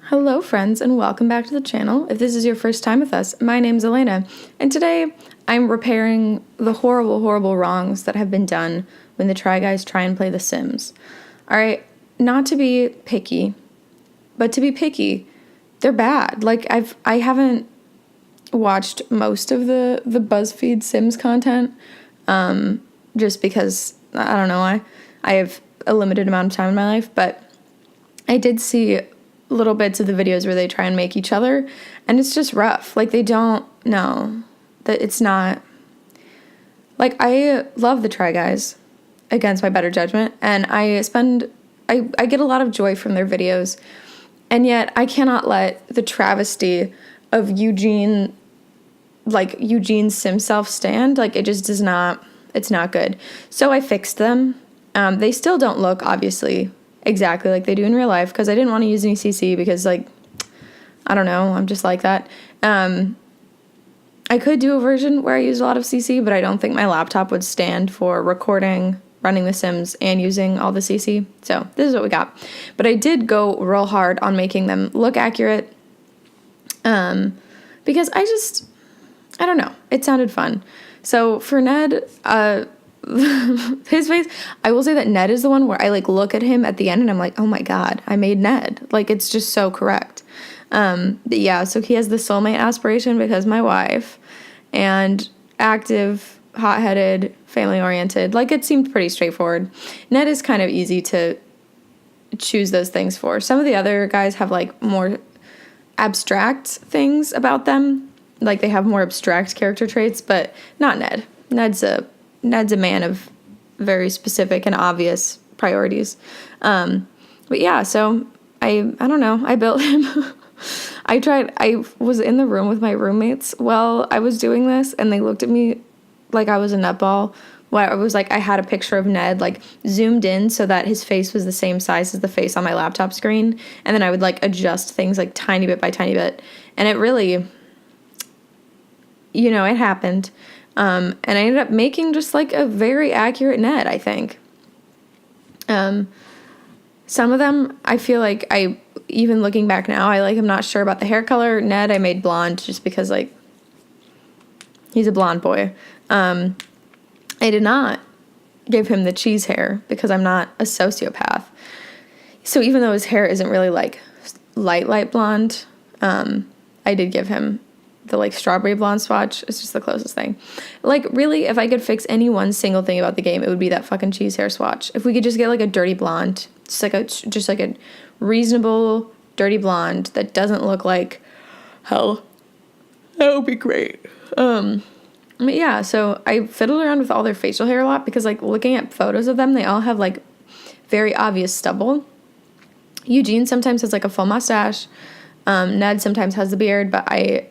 Hello friends and welcome back to the channel. If this is your first time with us, my name's Elena, and today I'm repairing the horrible wrongs that have been done when the Try Guys try and play The Sims. Alright, not to be picky, but to be picky, they're bad. Like, I haven't watched most of the BuzzFeed Sims content, just because, I don't know, I have a limited amount of time in my life, but I did see little bits of the videos where they try and make each other, and it's just rough. Like, they don't know that it's not, like, I love the Try Guys against my better judgment, and I get a lot of joy from their videos, and yet I cannot let the travesty of Eugene's sim self stand. Like, it just does not, it's not good. So I fixed them. They still don't look, obviously, exactly like they do in real life, because I didn't want to use any CC because, like, I don't know, I'm just like that. I could do a version where I use a lot of CC, but I don't think my laptop would stand for recording, running The Sims, and using all the CC. So this is what we got. But I did go real hard on making them look accurate, because I don't know, it sounded fun. So for Ned, his face, I will say that Ned is the one where I, like, look at him at the end and I'm like, oh my god, I made Ned. Like, it's just so correct. Yeah, so he has the soulmate aspiration because my wife, and active, hot-headed, family-oriented. Like, it seemed pretty straightforward. Ned is kind of easy to choose those things for. Some of the other guys have, like, more abstract things about them. Like, they have more abstract character traits, but not Ned. Ned's a man of very specific and obvious priorities. But yeah, so I don't know, I built him. I was in the room with my roommates while I was doing this, and they looked at me like I was a nutball. Well, I was like, I had a picture of Ned, like, zoomed in so that his face was the same size as the face on my laptop screen, and then I would, like, adjust things, like, tiny bit by tiny bit, and it really, it happened. And I ended up making just, like, a very accurate Ned, I think. Some of them, I feel like even looking back now, I'm not sure about the hair color. Ned, I made blonde just because, like, he's a blonde boy. I did not give him the cheese hair because I'm not a sociopath. So even though his hair isn't really, like, light blonde, I did give him the, like, strawberry blonde swatch. It's just the closest thing. Like, really, if I could fix any one single thing about the game, it would be that fucking cheese hair swatch. If we could just get, like, a dirty blonde, just like a reasonable dirty blonde that doesn't look like hell, that would be great. But yeah, so I fiddled around with all their facial hair a lot because, like, looking at photos of them, they all have, like, very obvious stubble. Eugene sometimes has, like, a full mustache. Ned sometimes has the beard, but I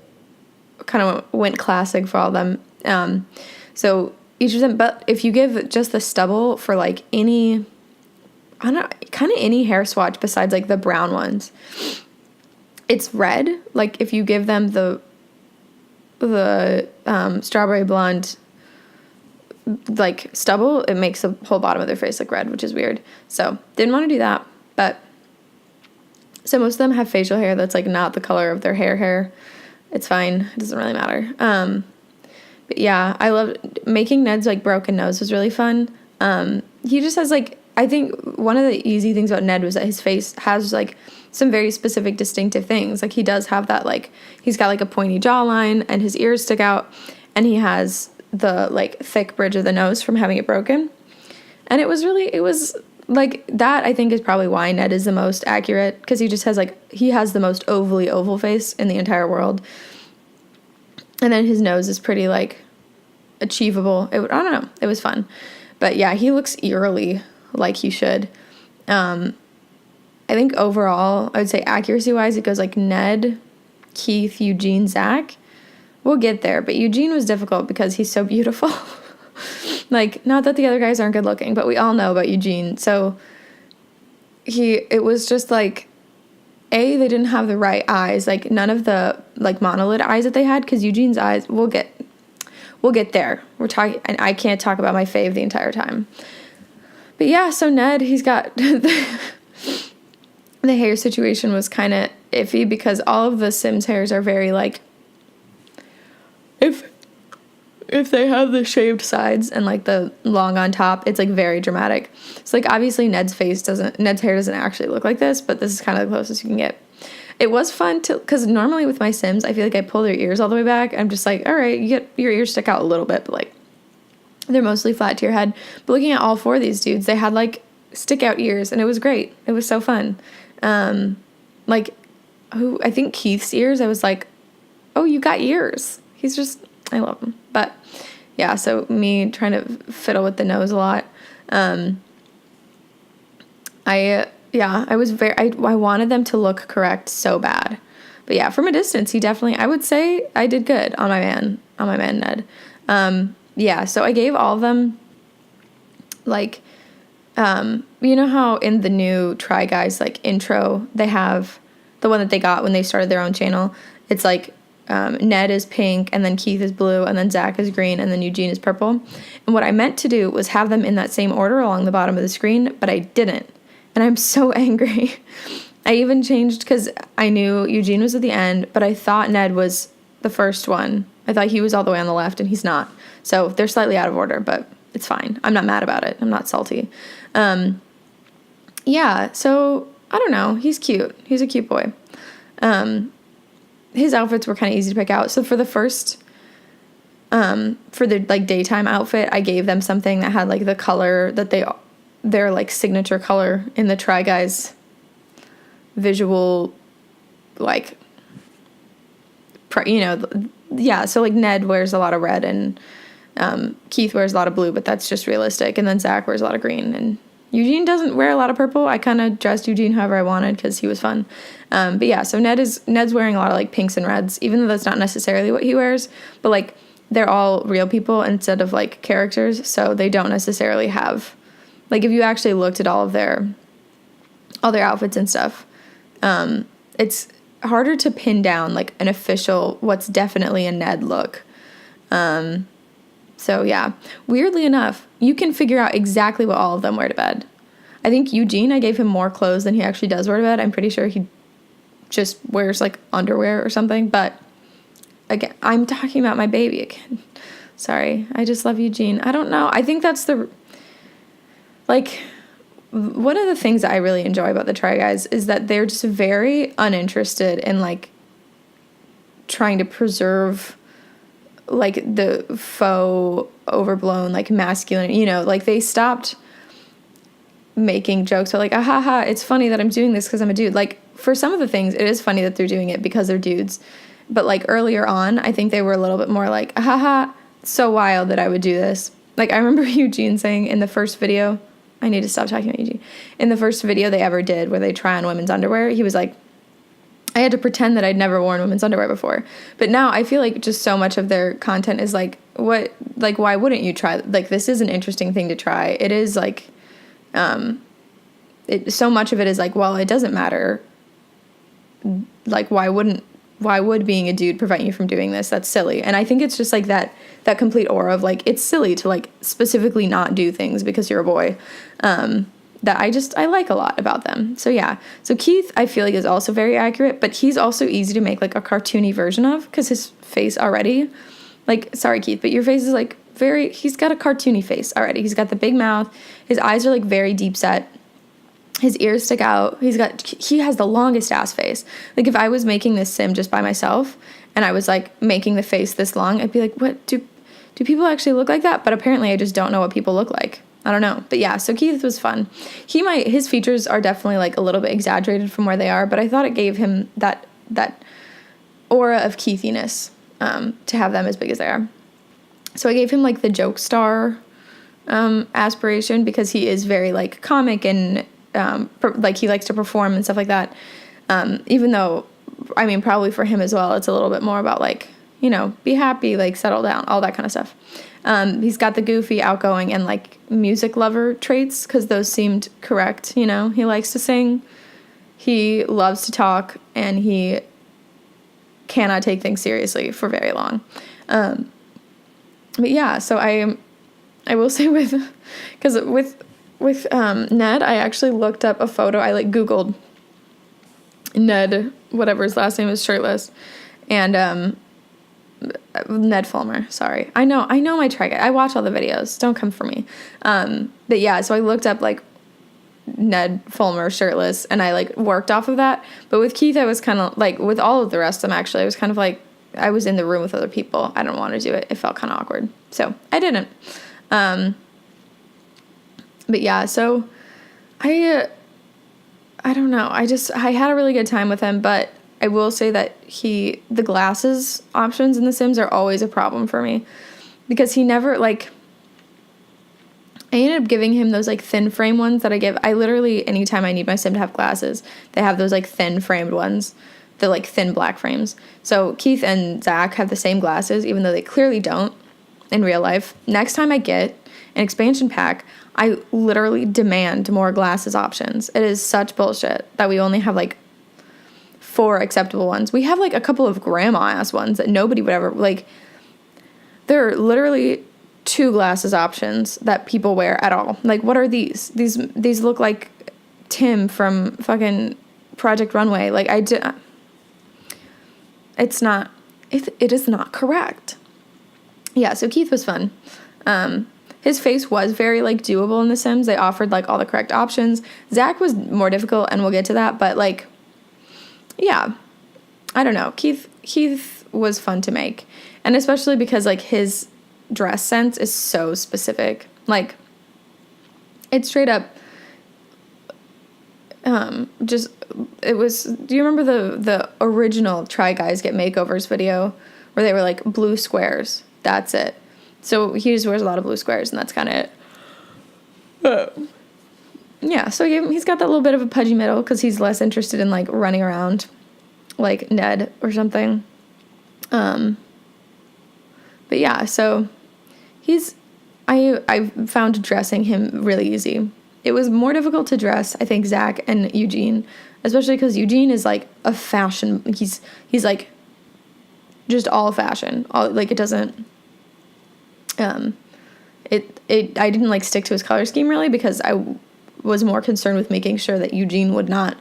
kind of went classic for all of them. So each of them, but if you give just the stubble for, like, any, I don't know, kind of any hair swatch besides, like, the brown ones, it's red. Like, if you give them the strawberry blonde, like, stubble, it makes the whole bottom of their face look red, which is weird. So didn't want to do that. But so most of them have facial hair that's, like, not the color of their hair. It's fine. It doesn't really matter. But yeah, I love making Ned's, like, broken nose was really fun. He just has, like, I think one of the easy things about Ned was that his face has, like, some very specific distinctive things. Like, he does have that, like, he's got, like, a pointy jawline and his ears stick out, and he has the, like, thick bridge of the nose from having it broken. And it was like, that I think is probably why Ned is the most accurate, because he just has, like, he has the most oval face in the entire world. And then his nose is pretty, like, achievable. I don't know. It was fun. But yeah, he looks eerily like he should. I think overall, I would say accuracy-wise, it goes, like, Ned, Keith, Eugene, Zach. We'll get there. But Eugene was difficult because he's so beautiful. Like, not that the other guys aren't good looking, but we all know about Eugene. So it was just, like, they didn't have the right eyes. Like, none of the, like, monolid eyes that they had, because Eugene's eyes, we'll get there. We're talking, and I can't talk about my fave the entire time. But yeah, so Ned, he's got the hair situation was kind of iffy because all of the Sims hairs are very like, if they have the shaved sides and like the long on top, it's like very dramatic. So like obviously Ned's hair doesn't actually look like this, but this is kind of the closest you can get. It was fun because normally with my Sims, I feel like I pull their ears all the way back. I'm just like, all right, you get your ears stick out a little bit, but like they're mostly flat to your head. But looking at all 4 of these dudes, they had like stick out ears, and it was great. It was so fun. I think Keith's ears, I was like, oh, you got ears. I love him. But yeah, so me trying to fiddle with the nose a lot. I wanted them to look correct so bad. But yeah, from a distance, I would say I did good on my man Ned. So I gave all of them, like, you know how in the new Try Guys, like, intro, they have the one that they got when they started their own channel. It's like, Ned is pink, and then Keith is blue, and then Zach is green, and then Eugene is purple. And what I meant to do was have them in that same order along the bottom of the screen, but I didn't. And I'm so angry. I even changed because I knew Eugene was at the end, but I thought Ned was the first one. I thought he was all the way on the left, and he's not. So they're slightly out of order, but it's fine. I'm not mad about it. I'm not salty. So I don't know. He's cute. He's a cute boy. His outfits were kind of easy to pick out. So for the first, for the like daytime outfit, I gave them something that had like the color that their like signature color in the Try Guys visual, like, so like Ned wears a lot of red and Keith wears a lot of blue, but that's just realistic. And then Zach wears a lot of green, and Eugene doesn't wear a lot of purple. I kind of dressed Eugene however I wanted because he was fun. So Ned's wearing a lot of like pinks and reds, even though that's not necessarily what he wears, but like they're all real people instead of like characters, so they don't necessarily have, like, if you actually looked at all their outfits and stuff, it's harder to pin down like an official what's definitely a Ned look. So yeah, weirdly enough, you can figure out exactly what all of them wear to bed. I think Eugene, I gave him more clothes than he actually does wear to bed. I'm pretty sure he just wears like underwear or something, but again, I'm talking about my baby again. Sorry, I just love Eugene. I don't know. I think that's one of the things that I really enjoy about the Try Guys is that they're just very uninterested in like trying to preserve like the faux overblown like masculine, like they stopped making jokes like, it's funny that I'm doing this because I'm a dude. Like for some of the things, it is funny that they're doing it because they're dudes, but like earlier on, I think they were a little bit more like, so wild that I would do this. Like I remember Eugene saying in the first video, I need to stop talking about Eugene, in the first video they ever did where they try on women's underwear, he was like, I had to pretend that I'd never worn women's underwear before. But now I feel like just so much of their content is like, why wouldn't you try? Like, this is an interesting thing to try. It is like, so much of it is like, well, it doesn't matter. Like, why would being a dude prevent you from doing this? That's silly. And I think it's just like that complete aura of like, it's silly to like specifically not do things because you're a boy. That I like a lot about them. So yeah. So Keith, I feel like is also very accurate, but he's also easy to make like a cartoony version of because his face already, like, sorry Keith, but your face is like he's got a cartoony face already. He's got the big mouth. His eyes are like very deep set. His ears stick out. He has the longest ass face. Like if I was making this sim just by myself and I was like making the face this long, I'd be like, what do people actually look like that? But apparently I just don't know what people look like. I don't know. But yeah, so Keith was fun. His features are definitely like a little bit exaggerated from where they are, but I thought it gave him that aura of Keithiness to have them as big as they are. So I gave him like the joke star aspiration because he is very like comic and like he likes to perform and stuff like that. Even though, I mean, probably for him as well, it's a little bit more about like, be happy, like settle down, all that kind of stuff. He's got the goofy, outgoing, and like music lover traits because those seemed correct. He likes to sing, he loves to talk, and he cannot take things seriously for very long. But yeah, so I will say with Ned, I actually looked up a photo. I like Googled Ned, whatever his last name is, shirtless. And Ned Fulmer, sorry. I know my Try Guide. I watch all the videos. Don't come for me. But yeah, so I looked up like Ned Fulmer shirtless, and I like worked off of that. But with Keith, I was kind of like, with all of the rest of them, actually, I was kind of like, I was in the room with other people. I don't want to do it. It felt kind of awkward. So I didn't. But yeah, so I don't know. I had a really good time with him, but I will say that the glasses options in The Sims are always a problem for me, because he never, like, I ended up giving him those, like, thin frame ones that I literally, anytime I need my sim to have glasses, they have those, like, thin framed ones, the, like, thin black frames. So Keith and Zach have the same glasses, even though they clearly don't in real life. Next time I get an expansion pack, I literally demand more glasses options. It is such bullshit that we only have, like, 4 acceptable ones. We have, like, a couple of grandma-ass ones that nobody would ever, like, there are literally 2 glasses options that people wear at all. Like, what are these? These look like Tim from fucking Project Runway. Like, it is not correct. Yeah, so Keith was fun. His face was very, like, doable in The Sims. They offered, like, all the correct options. Zach was more difficult, and we'll get to that, but, like, yeah, I don't know. Keith was fun to make, and especially because, like, his dress sense is so specific. Like, it's straight up, do you remember the original Try Guys Get Makeovers video where they were, like, blue squares? That's it. So he just wears a lot of blue squares, and that's kind of it. Yeah, so he's got that little bit of a pudgy middle because he's less interested in, like, running around like Ned or something. But yeah, so I found dressing him really easy. It was more difficult to dress, I think, Zach and Eugene, especially because Eugene is, like, a fashion. He's like just all fashion. All, like, it doesn't. I didn't, like, stick to his color scheme really because I was more concerned with making sure that Eugene would not,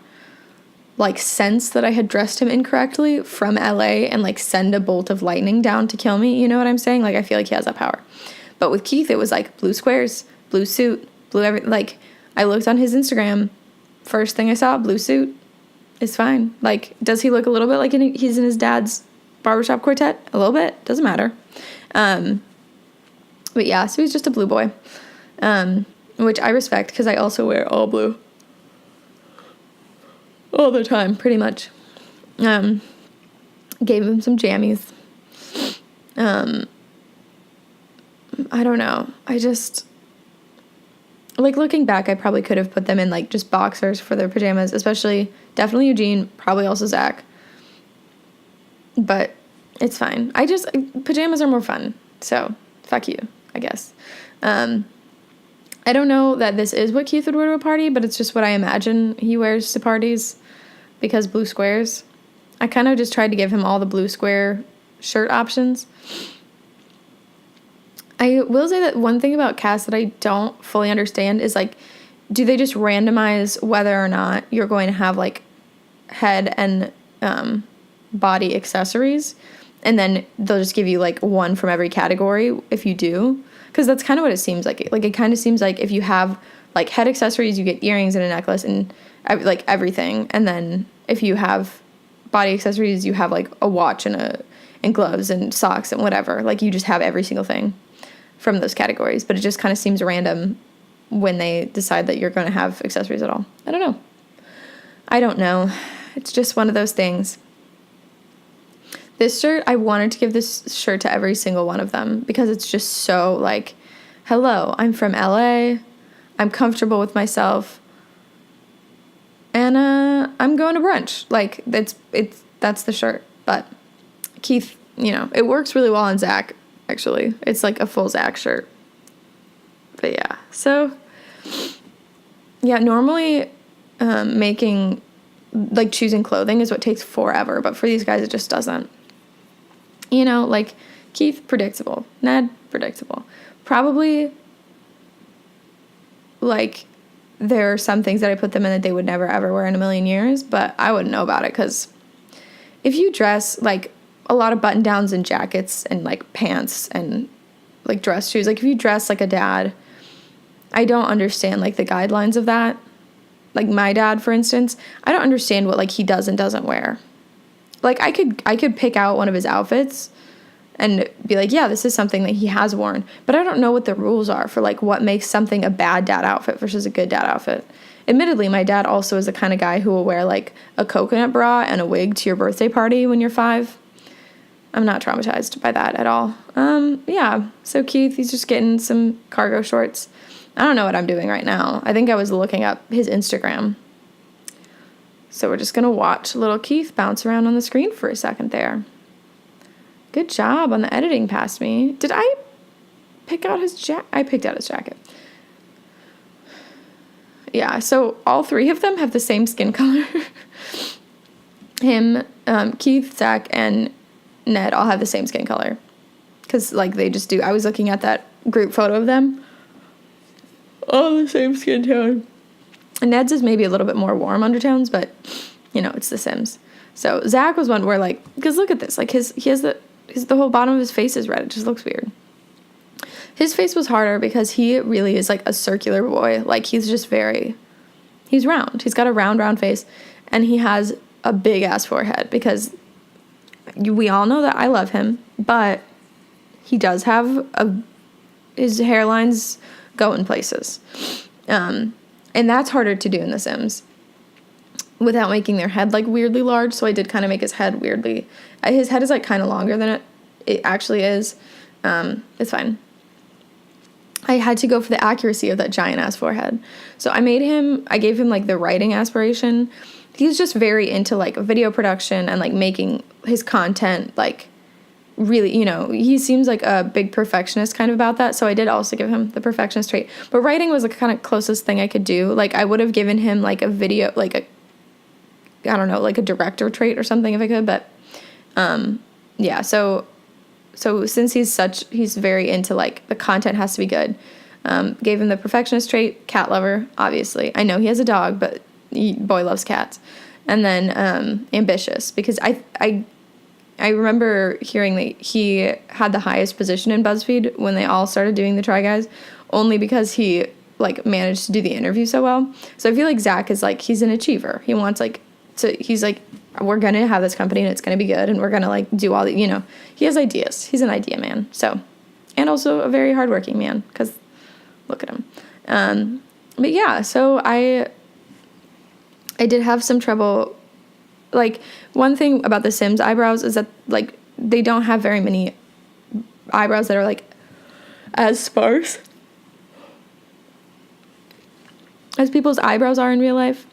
like, sense that I had dressed him incorrectly from LA and, like, send a bolt of lightning down to kill me. You know what I'm saying? Like, I feel like he has that power. But with Keith, it was, like, blue squares, blue suit, blue everything. Like, I looked on his Instagram. First thing I saw, blue suit. It's fine. Like, does he look a little bit like he's in his dad's barbershop quartet? A little bit. Doesn't matter. But yeah, so he's just a blue boy. Which I respect because I also wear all blue. All the time, pretty much. Gave him some jammies. I don't know. I just, like, looking back, I probably could have put them in, like, just boxers for their pajamas, definitely Eugene, probably also Zach. But it's fine. Pajamas are more fun, so fuck you, I guess. I don't know that this is what Keith would wear to a party, but it's just what I imagine he wears to parties because blue squares. I kind of just tried to give him all the blue square shirt options. I will say that one thing about cast that I don't fully understand is, like, do they just randomize whether or not you're going to have, like, head and body accessories, and then they'll just give you, like, one from every category if you do? Because that's kind of what it seems like. Like, it kind of seems like if you have, like, head accessories, you get earrings and a necklace and, like, everything. And then if you have body accessories, you have, like, a watch and gloves and socks and whatever. Like, you just have every single thing from those categories. But it just kind of seems random when they decide that you're going to have accessories at all. I don't know. It's just one of those things. This shirt, I wanted to give this shirt to every single one of them because it's just so, like, hello, I'm from LA, I'm comfortable with myself, and I'm going to brunch. Like, that's the shirt. But Keith, you know, it works really well on Zach, actually. It's like a full Zach shirt. But yeah, so, yeah, normally choosing clothing is what takes forever, but for these guys, it just doesn't. You know, like, Keith, predictable. Ned, predictable. Probably, like, there are some things that I put them in that they would never ever wear in a million years, but I wouldn't know about it because if you dress like a lot of button downs and jackets and like pants and like dress shoes, like if you dress like a dad, I don't understand like the guidelines of that. Like my dad, for instance, I don't understand what like he does and doesn't wear. Like I could pick out one of his outfits and be like, yeah, this is something that he has worn, but I don't know what the rules are for like what makes something a bad dad outfit versus a good dad outfit. Admittedly, my dad also is the kind of guy who will wear like a coconut bra and a wig to your birthday party when you're 5. I'm not traumatized by that at all. Yeah, so Keith, he's just getting some cargo shorts. I don't know what I'm doing right now. I think I was looking up his Instagram. So we're just going to watch little Keith bounce around on the screen for a second there. Good job on the editing past me. Did I pick out his jacket? I picked out his jacket. Yeah, so all 3 of them have the same skin color. Him, Keith, Zach, and Ned all have the same skin color. Because, like, they just do. I was looking at that group photo of them. All the same skin tone. And Ned's is maybe a little bit more warm undertones, but, you know, it's The Sims. So Zach was one where, like, because look at this. Like, the whole bottom of his face is red. It just looks weird. His face was harder because he really is, like, a circular boy. Like, he's round. He's got a round face. And he has a big-ass forehead because we all know that I love him. But he does have his hairlines go in places. And that's harder to do in The Sims without making their head, like, weirdly large. So I did kind of make his head weirdly. His head is, like, kind of longer than it actually is. It's fine. I had to go for the accuracy of that giant-ass forehead. So I gave him, like, the writing aspiration. He's just very into, like, video production and, like, making his content, like, really, you know, he seems like a big perfectionist kind of about that, so I did also give him the perfectionist trait. But writing was the kind of closest thing I could do. Like, I would have given him, like, a video, like, I don't know, like a director trait or something if I could, but, yeah, so since he's very into, like, the content has to be good, gave him the perfectionist trait, cat lover, obviously. I know he has a dog, but boy loves cats. And then, ambitious, because I remember hearing that he had the highest position in BuzzFeed when they all started doing the Try Guys, only because he, like, managed to do the interview so well. So I feel like Zach is, like, he's an achiever. He wants, like, he's like, we're going to have this company and it's going to be good and we're going to, like, do all the, you know, he has ideas. He's an idea man. So, and also a very hardworking man because look at him. But yeah, so I did have some trouble. Like, one thing about The Sims eyebrows is that, like, they don't have very many eyebrows that are, like, as sparse as people's eyebrows are in real life.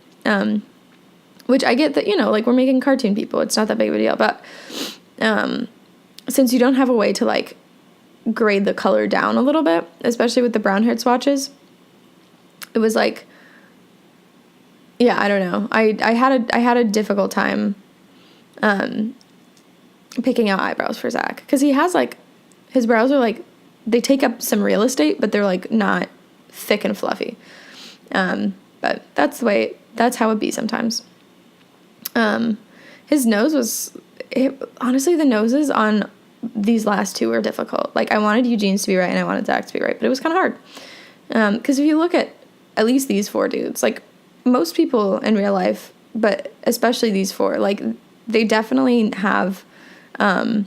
Which I get that, you know, like, we're making cartoon people. It's not that big of a deal. But since you don't have a way to, like, grade the color down a little bit, especially with the brown-haired swatches, it was, like, yeah, I don't know. I had a difficult time picking out eyebrows for Zach because he has, like, his brows are, like, they take up some real estate, but they're, like, not thick and fluffy. But that's how it be sometimes. His nose was honestly, the noses on these last 2 were difficult. Like, I wanted Eugene's to be right and I wanted Zach's to be right, but it was kind of hard. Because if you look at least these 4 dudes, like, most people in real life, but especially these 4, like, they definitely have, their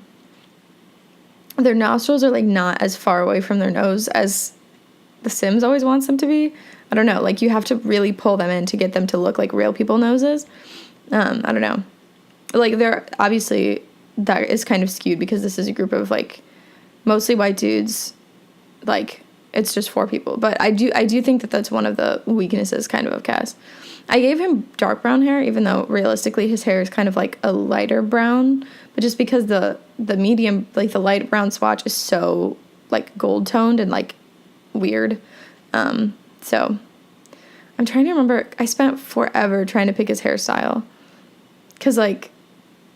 nostrils are, like, not as far away from their nose as The Sims always wants them to be. I don't know, like, you have to really pull them in to get them to look like real people noses. I don't know. Like, they're, obviously, that is kind of skewed because this is a group of, like, mostly white dudes, like, it's just 4 people. But I do think that that's one of the weaknesses kind of Cass. I gave him dark brown hair, even though realistically his hair is kind of like a lighter brown. But just because the medium, like the light brown swatch is so, like, gold toned and, like, weird. So I'm trying to remember. I spent forever trying to pick his hairstyle. Because, like,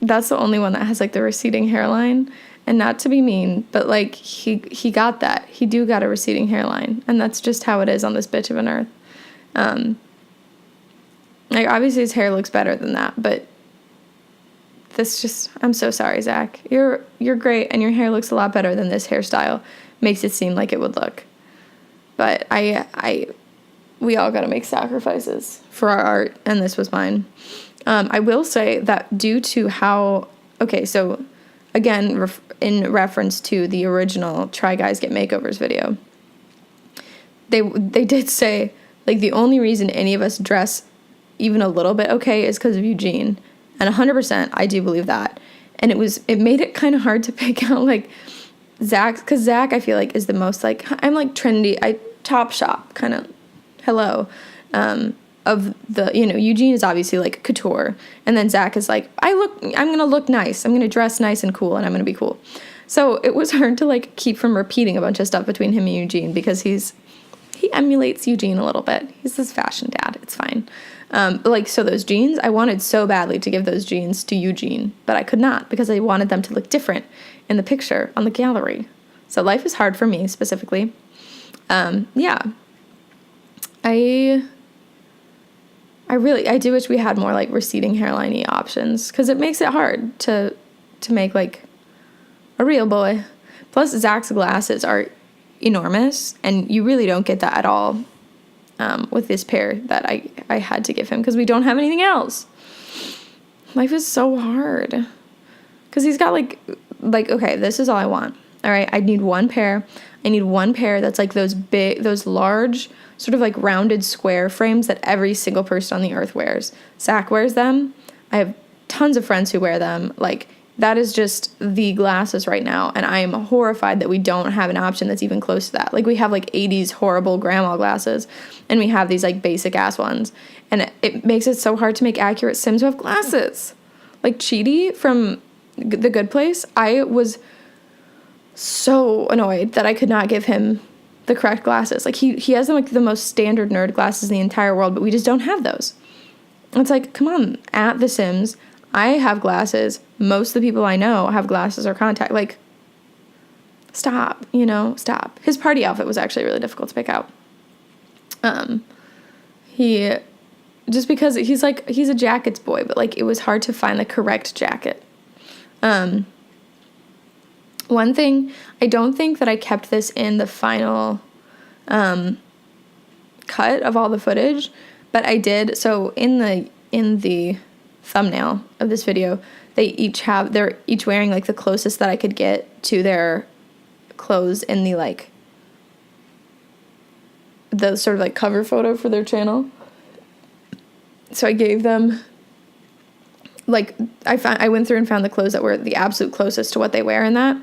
that's the only one that has, like, the receding hairline. And not to be mean, but, like, he got that. He got a receding hairline. And that's just how it is on this bitch of an earth. Like, obviously his hair looks better than that, but this just, I'm so sorry, Zach. You're great, and your hair looks a lot better than this hairstyle makes it seem like it would look. But we all got to make sacrifices for our art, and this was mine. I will say that due to how, okay, so again, in reference to the original Try Guys Get Makeovers video, they did say, like, the only reason any of us dress even a little bit okay is because of Eugene. And 100%, I do believe that. And it made it kind of hard to pick out, like, Zach, because Zach, I feel like, is the most, like, I'm, like, trendy, top shop, kind of, hello, of the, Eugene is obviously, like, couture. And then Zach is, like, I'm going to look nice. I'm going to dress nice and cool, and I'm going to be cool. So it was hard to, like, keep from repeating a bunch of stuff between him and Eugene, because he emulates Eugene a little bit. He's this fashion dad. It's fine. So those jeans, I wanted so badly to give those jeans to Eugene, but I could not because I wanted them to look different in the picture on the gallery. So life is hard for me specifically. Yeah. I do wish we had more, like, receding hairline-y options, because it makes it hard to make, like, a real boy. Plus, Zach's glasses are enormous, and you really don't get that at all with this pair that I had to give him, because we don't have anything else. Life is so hard, because he's got like, okay, this is all I want. All right, I need one pair that's like those large sort of like rounded square frames that every single person on the earth wears. Zach wears them. I have tons of friends who wear them. Like, that is just the glasses right now, and I am horrified that we don't have an option that's even close to that. Like, we have, like, 80s horrible grandma glasses, and we have these, like, basic-ass ones, and it makes it so hard to make accurate Sims who have glasses. Like, Chidi from The Good Place, I was so annoyed that I could not give him the correct glasses. Like, he has, like, the most standard nerd glasses in the entire world, but we just don't have those. It's like, come on, at The Sims, I have glasses. Most of the people I know have glasses or contact. Like, stop, stop. His party outfit was actually really difficult to pick out. Just because he's a jackets boy, but, like, it was hard to find the correct jacket. One thing, I don't think that I kept this in the final cut of all the footage, but I did. So in the thumbnail of this video, they're each wearing, like, the closest that I could get to their clothes in the sort of, like, cover photo for their channel. So I gave them, like, I went through and found the clothes that were the absolute closest to what they wear in that,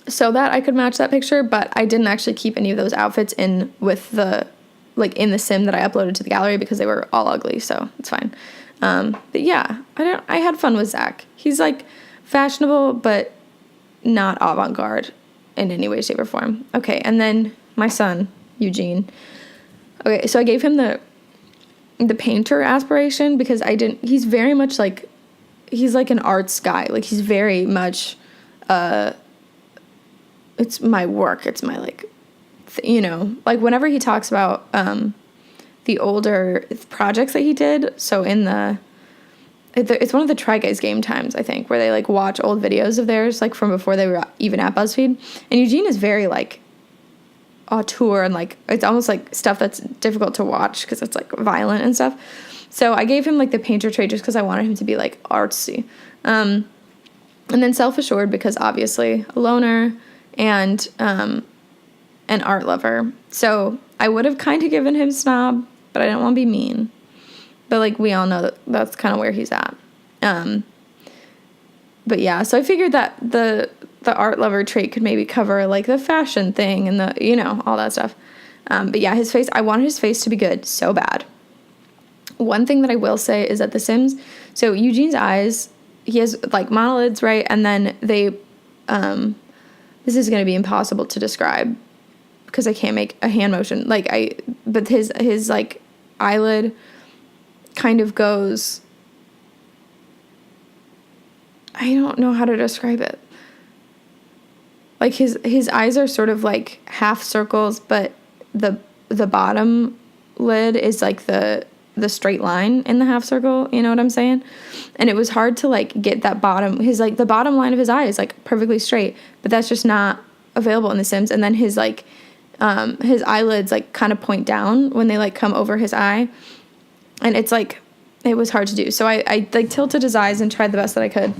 so that I could match that picture, but I didn't actually keep any of those outfits in with the, like, in the sim that I uploaded to the gallery, because they were all ugly, so it's fine. But yeah, I had fun with Zach. He's, like, fashionable, but not avant-garde in any way, shape, or form. Okay, and then my son, Eugene. Okay, so I gave him the painter aspiration, because he's very much, like, he's, like, an arts guy. Like, he's very much, it's my work, it's my, like, like, whenever he talks about the older projects that he did, so it's one of the Try Guys game times, I think, where they, like, watch old videos of theirs, like, from before they were even at BuzzFeed, and Eugene is very, like, auteur, and, like, it's almost like stuff that's difficult to watch because it's, like, violent and stuff. So I gave him, like, the painter trait just because I wanted him to be, like, artsy, and then self-assured because obviously a loner and an art lover. So I would have kind of given him snob, but I didn't want to be mean. But, like, we all know that that's kind of where he's at. But yeah, so I figured that the art lover trait could maybe cover, like, the fashion thing and the, all that stuff. But yeah, his face, I wanted his face to be good so bad. One thing that I will say is that The Sims, so Eugene's eyes, he has, like, monolids, right? And then they, this is going to be impossible to describe because I can't make a hand motion. But his like, eyelid kind of goes, I don't know how to describe it. Like, his eyes are sort of, like, half circles, but the bottom eyelid is like the straight line in the half circle, you know what I'm saying? And it was hard to like get that bottom, his like the bottom line of his eye is like perfectly straight, but that's just not available in The Sims. And then his like his eyelids like kind of point down when they like come over his eye, and it's like it was hard to do. So I like tilted his eyes and tried the best that I could,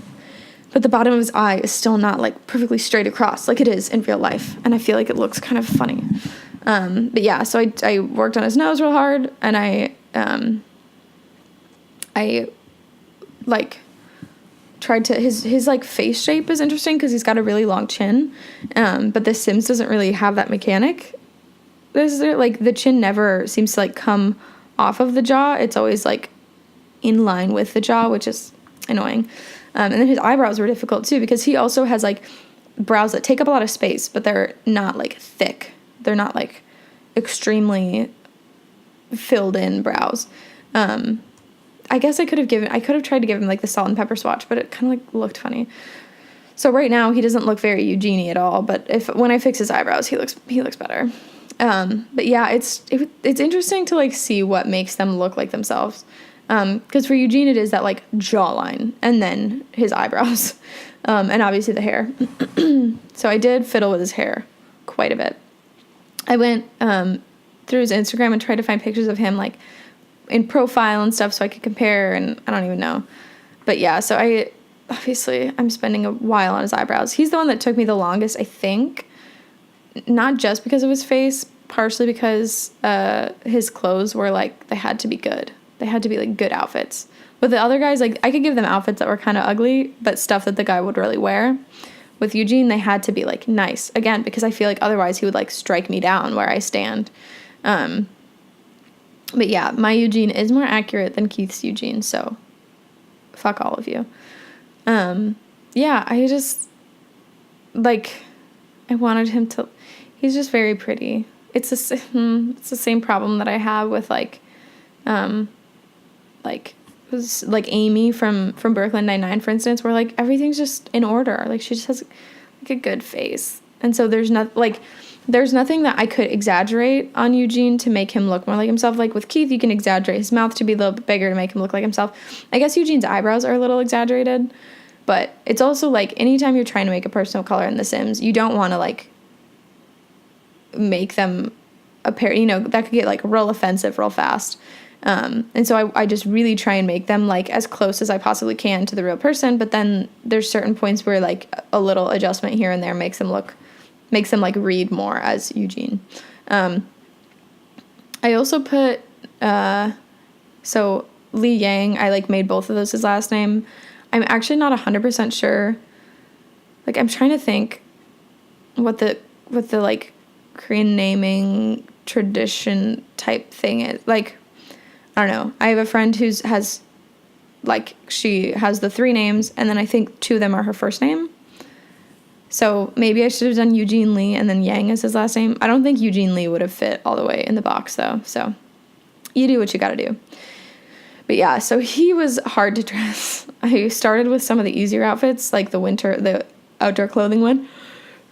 but the bottom of his eye is still not like perfectly straight across like it is in real life, and I feel like it looks kind of funny. But yeah, so I worked on his nose real hard, and I like tried to his like face shape is interesting because he's got a really long chin, but The Sims doesn't really have that mechanic. Like the chin never seems to like come off of the jaw. It's always like in line with the jaw, which is annoying. And then his eyebrows were difficult too because he also has like brows that take up a lot of space, but they're not like thick. They're not like extremely filled in brows. I guess I could have tried to give him like the salt and pepper swatch, but it kind of like looked funny. So right now he doesn't look very Eugene at all, but when I fix his eyebrows, he looks better. But yeah, it's interesting to like see what makes them look like themselves. Because for Eugene it is that like jawline and then his eyebrows, and obviously the hair. So I did fiddle with his hair quite a bit. I went through his Instagram and tried to find pictures of him like in profile and stuff so I could compare, and I don't even know. But yeah, so I'm spending a while on his eyebrows. He's the one that took me the longest, I think, not just because of his face, partially because his clothes were like, they had to be good. They had to be like good outfits. With the other guys, like I could give them outfits that were kind of ugly, but stuff that the guy would really wear. With Eugene, they had to be like nice, again, because I feel like otherwise he would like strike me down where I stand. But yeah, my Eugene is more accurate than Keith's Eugene, so fuck all of you. Yeah, I just, like, I wanted him to, he's just very pretty. It's the same problem that I have with, like Amy from Brooklyn Nine-Nine, for instance, where, like, everything's just in order. Like, she just has, like, a good face. And so there's nothing that I could exaggerate on Eugene to make him look more like himself. Like with Keith, you can exaggerate his mouth to be a little bit bigger to make him look like himself. I guess Eugene's eyebrows are a little exaggerated, but it's also like anytime you're trying to make a person of color in The Sims, you don't want to like make them appear, that could get like real offensive real fast. And so I just really try and make them like as close as I possibly can to the real person. But then there's certain points where like a little adjustment here and there makes them like read more as Eugene. I also put, so Li Yang, I like made both of those his last name. I'm actually not 100% sure. Like I'm trying to think what the like Korean naming tradition type thing is. Like, I don't know. I have a friend she has the 3 names, and then I think 2 of them are her first name. So maybe I should have done Eugene Lee and then Yang as his last name. I don't think Eugene Lee would have fit all the way in the box, though. So you do what you gotta do. But yeah, so he was hard to dress. I started with some of the easier outfits, like the outdoor clothing one,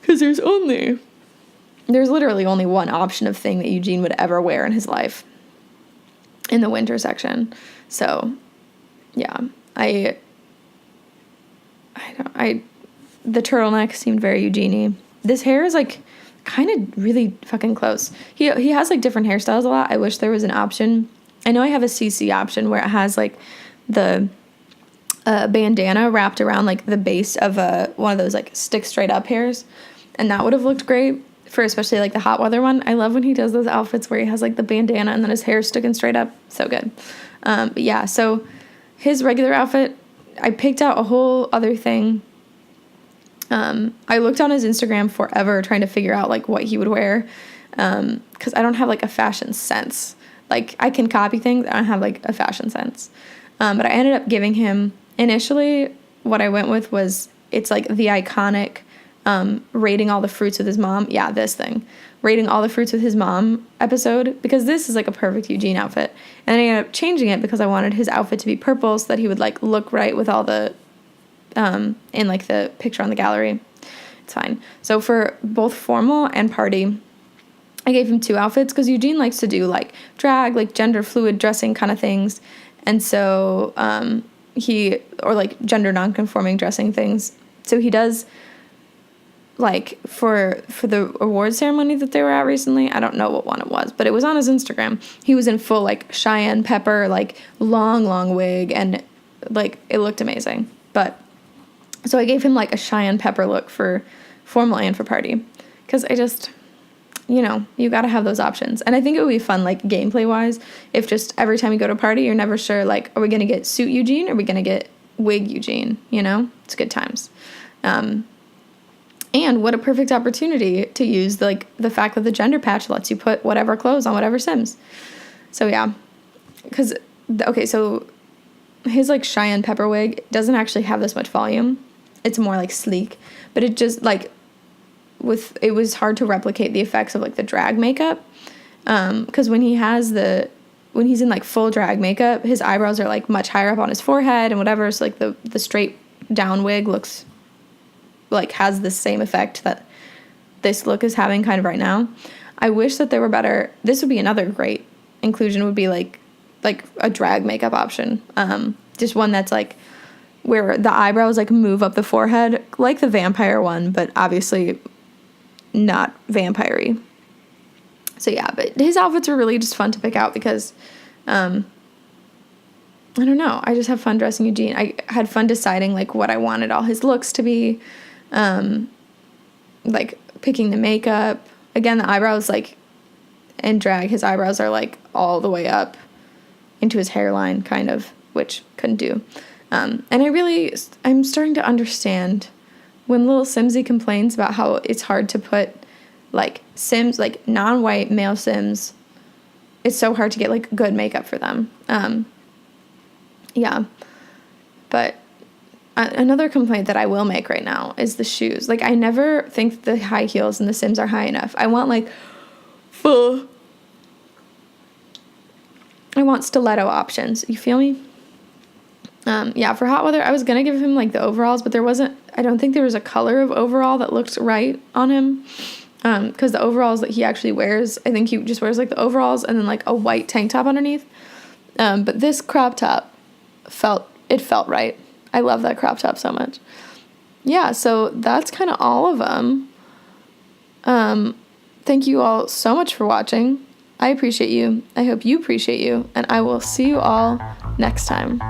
because there's literally only one option of thing that Eugene would ever wear in his life in the winter section. So yeah, the turtleneck seemed very Eugene-y. This hair is like kind of really fucking close. He has like different hairstyles a lot. I wish there was an option. I know I have a CC option where it has like the bandana wrapped around like the base of one of those like stick straight up hairs, and that would have looked great for especially like the hot weather one. I love when he does those outfits where he has like the bandana and then his hair sticking straight up. So good. But yeah, so his regular outfit, I picked out a whole other thing. I looked on his Instagram forever trying to figure out like what he would wear, because I don't have like a fashion sense. Like I can copy things, I don't have like a fashion sense. But I ended up giving him, initially what I went with was, it's like the iconic rating all the fruits with his mom. Yeah, this thing. Rating all the fruits with his mom episode, because this is like a perfect Eugene outfit. And I ended up changing it because I wanted his outfit to be purple so that he would like look right with all the in like the picture on the gallery. It's fine. So for both formal and party, I gave him 2 outfits because Eugene likes to do like drag, like gender fluid dressing kind of things. And so or like gender non-conforming dressing things. So he does, like, for the award ceremony that they were at recently, I don't know what one it was, but it was on his Instagram. He was in full, like, cayenne pepper, like, long wig, and, like, it looked amazing. But, so I gave him, like, a cayenne pepper look for formal and for party. Because I just, you know, you gotta have those options. And I think it would be fun, like, gameplay-wise, if just every time you go to a party, you're never sure, like, are we gonna get suit Eugene, or are we gonna get wig Eugene, you know? It's good times. And what a perfect opportunity to use, like, the fact that the gender patch lets you put whatever clothes on whatever Sims. So, yeah. Because, okay, so his, like, cayenne pepper wig doesn't actually have this much volume. It's more, like, sleek. But it just, like, it was hard to replicate the effects of, like, the drag makeup. Because when he's in, like, full drag makeup, his eyebrows are, like, much higher up on his forehead and whatever. So, like, the straight down wig looks, like, has the same effect that this look is having kind of right now. I wish that there were better. This would be another great inclusion, would be like a drag makeup option. Just one that's like where the eyebrows like move up the forehead like the vampire one, but obviously not vampire-y. So yeah, but his outfits were really just fun to pick out because I don't know, I just have fun dressing Eugene. I had fun deciding like what I wanted all his looks to be. Like picking the makeup. Again, the eyebrows, like, in drag, his eyebrows are, like, all the way up into his hairline, kind of, which couldn't do. And I'm starting to understand when little Simsy complains about how it's hard to put, like, Sims, like, non-white male Sims, it's so hard to get, like, good makeup for them. Yeah. But another complaint that I will make right now is the shoes. Like, I never think the high heels in The Sims are high enough. I want, like, full... I want stiletto options. You feel me? Yeah, for hot weather, I was going to give him, like, the overalls, but I don't think there was a color of overall that looked right on him. Because the overalls that he actually wears, I think he just wears, like, the overalls and then, like, a white tank top underneath. But this crop top felt right. I love that crop top so much. Yeah, so that's kind of all of them. Thank you all so much for watching. I appreciate you. I hope you appreciate you. And I will see you all next time.